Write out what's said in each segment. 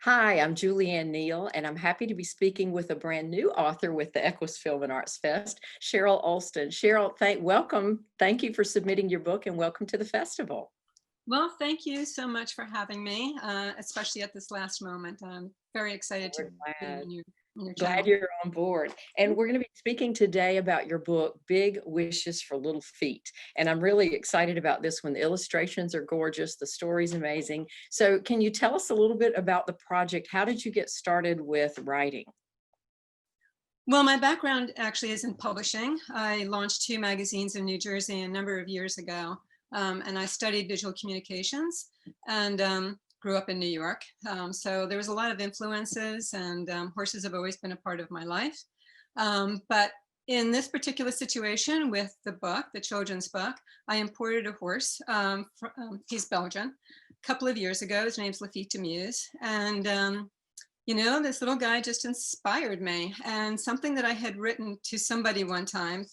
Hi, I'm Julianne Neal, and I'm happy to be speaking with a brand new author with the EQUUS Film and Arts Fest, Cheryl Olsten. Cheryl, welcome. Thank you for submitting your book and welcome to the festival. Well, thank you so much for having me, especially at this last moment. I'm very excited to We're be glad. on your Glad channel. you're on board. And we're going to be speaking today about your book, Big Wishes for Little Feet. And I'm really excited about this one. The illustrations are gorgeous. The story's amazing. So can you tell us a little bit about the project? How did you get started with writing? Well, my background actually is in publishing. I launched 2 magazines in New Jersey a number of years ago, and I studied visual communications and grew up in New York. So there was a lot of influences, and horses have always been a part of my life. But in this particular situation with the book, the children's book, I imported a horse. He's Belgian. A couple of years ago, his name's Lafitte de Muse, and this little guy just inspired me. And something that I had written to somebody one time,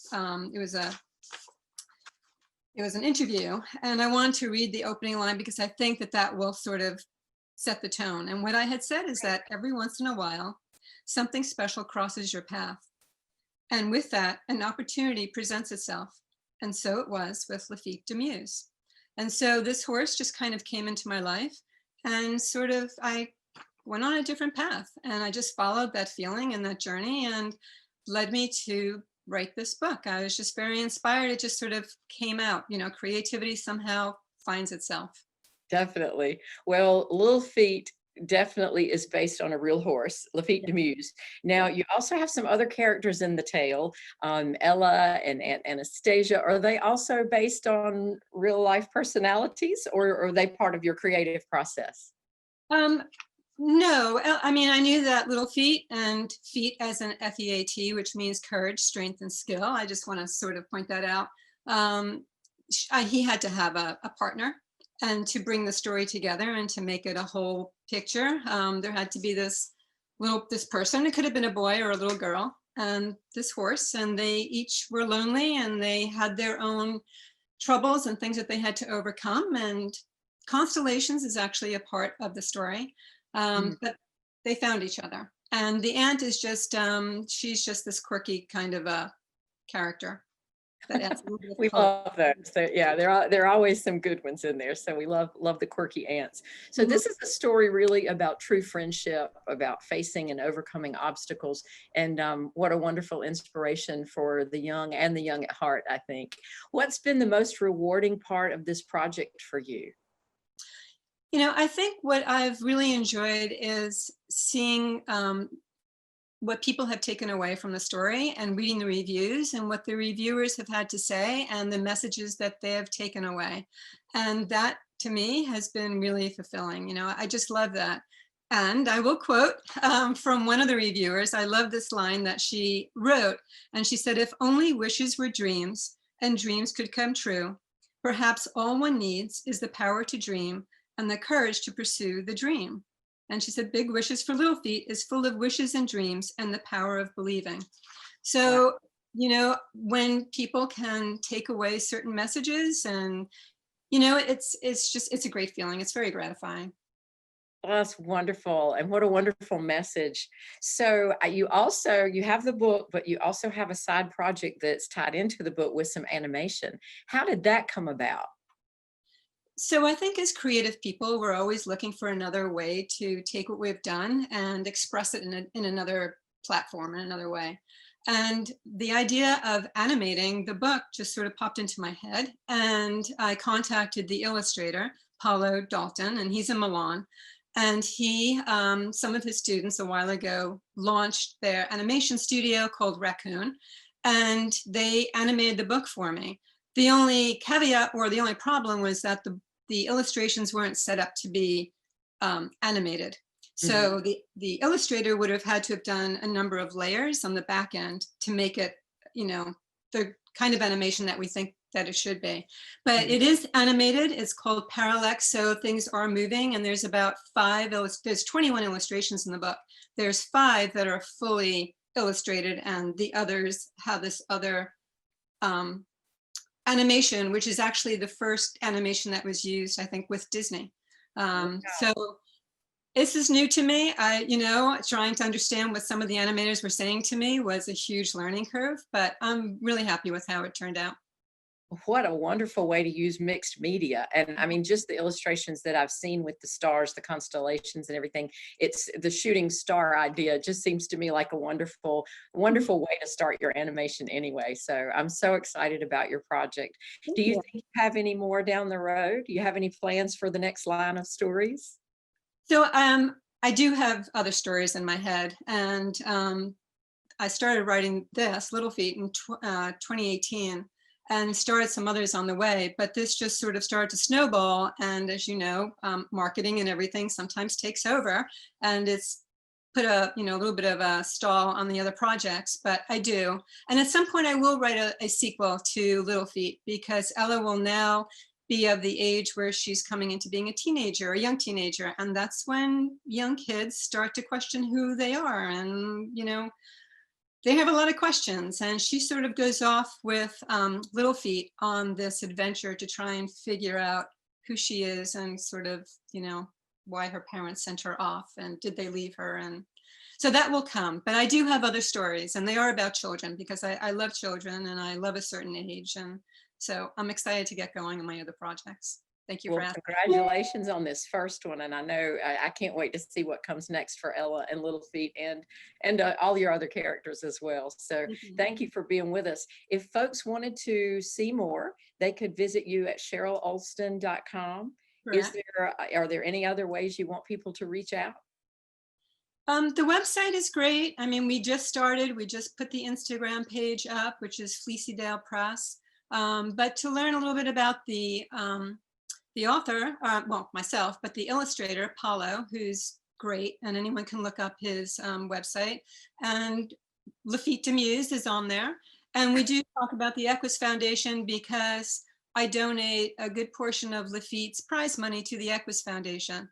it was an interview, and I wanted to read the opening line because I think that that will sort of set the tone. And what I had said is that every once in a while, something special crosses your path. And with that, an opportunity presents itself. And so it was with Lafitte de Muse. And so this horse just kind of came into my life, and sort of I went on a different path, and I just followed that feeling and that journey, and led me to write this book. I was just very inspired. It just sort of came out, creativity somehow finds itself. Definitely. Well, Little Feet definitely is based on a real horse, Lafitte Yeah. de Muse. Now, Yeah. you also have some other characters in the tale, Ella and Aunt Anastasia. Are they also based on real life personalities, or are they part of your creative process? Um, no, I mean, I knew that little feet, and feet as an FEAT, which means courage, strength, and skill. I just want to sort of point that out. He had to have a partner, and to bring the story together and to make it a whole picture, there had to be this person. It could have been a boy or a little girl, and this horse, and they each were lonely, and they had their own troubles and things that they had to overcome. And constellations is actually a part of the story, Mm. but they found each other. And the aunt is just, she's just this quirky kind of a character that adds a little bit of We color. love those. So, yeah, there are always some good ones in there. So we love the quirky ants. So Mhm. this is a story really about true friendship, about facing and overcoming obstacles, and what a wonderful inspiration for the young and the young at heart, I think. What's been the most rewarding part of this project for you? I think what I've really enjoyed is seeing what people have taken away from the story, and reading the reviews and what the reviewers have had to say and the messages that they have taken away. And that to me has been really fulfilling. I just love that. And I will quote from one of the reviewers. I love this line that she wrote. And she said, "If only wishes were dreams and dreams could come true, perhaps all one needs is the power to dream and the courage to pursue the dream." And she said, "Big Wishes for Little Feet is full of wishes and dreams and the power of believing." Wow. So, when people can take away certain messages, and, it's a great feeling. It's very gratifying. That's wonderful, and what a wonderful message. So, you have the book, but you also have a side project that's tied into the book with some animation. How did that come about? So I think as creative people, we're always looking for another way to take what we've done and express it in another platform, in another way. And the idea of animating the book just sort of popped into my head. And I contacted the illustrator, Paolo Dalton, and he's in Milan. And some of his students a while ago launched their animation studio called Raccoon, and they animated the book for me. The only caveat, or the only problem, was that the illustrations weren't set up to be animated. Mhm. So the illustrator would have had to have done a number of layers on the back end to make it, the kind of animation that we think that it should be. But Mhm. it is animated. It's called parallax, so things are moving, and there's about there's 21 illustrations in the book. There's 5 that are fully illustrated, and the others have this other um, animation, which is actually the first animation that was used, I think, with Disney. So This is new to me. Trying to understand what some of the animators were saying to me was a huge learning curve, but I'm really happy with how it turned out. What a wonderful way to use mixed media. And I mean, just the illustrations that I've seen with the stars, the constellations and everything, it's the shooting star idea just seems to me like a wonderful, Mhm. wonderful way to start your animation anyway. So I'm so excited about your project. Thank Do you you. think you have any more down the road? Do you have any plans for the next line of stories? So I do have other stories in my head, and I started writing this Little Feet in 2018, and started some others on the way. But this just sort of started to snowball, and as you know, marketing and everything sometimes takes over, and it's put a little bit of a stall on the other projects. But I do, and at some point I will write a sequel to Little Feet, because Ella will now be of the age where she's coming into being a teenager, a young teenager, and that's when young kids start to question who they are, and they have a lot of questions. And she sort of goes off with Little Feet on this adventure to try and figure out who she is, and sort of why her parents sent her off, and did they leave her. And so that will come. But I do have other stories, and they are about children, because I love children and I love a certain age. And so I'm excited to get going on my other projects. Thank you for Well, asking. congratulations on this first one, and I know I can't wait to see what comes next for Ella and Little Feet and all your other characters as well. So Thank you. thank you for being with us. If folks wanted to see more, they could visit you at CherylOlsten.com. Correct. Are there any other ways you want people to reach out? The website is great. I mean, we just started. We just put the Instagram page up, which is Fleecy Press. But to learn a little bit about the author, well, myself, but the illustrator, Paulo, who's great, and anyone can look up his website. And Lafitte Demuse is on there. And we do talk about the EQUUS Foundation, because I donate a good portion of Lafitte's prize money to the EQUUS Foundation,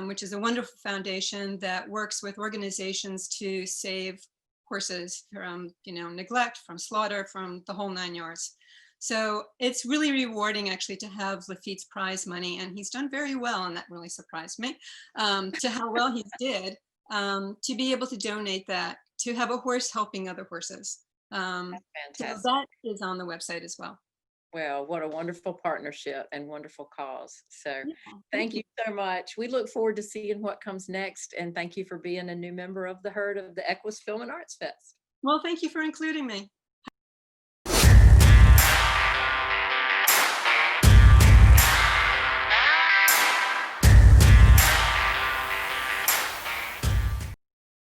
which is a wonderful foundation that works with organizations to save horses from neglect, from slaughter, from the whole 9 yards. So it's really rewarding, actually, to have Lafitte's prize money, and he's done very well, and that really surprised me, to how well he did, to be able to donate that, to have a horse helping other horses. So Fantastic. that is on the website as well. Well, what a wonderful partnership and wonderful cause. So Yeah, thank thank you. you so much. We look forward to seeing what comes next. And thank you for being a new member of the herd of the EQUUS Film and Arts Fest. Well, thank you for including me.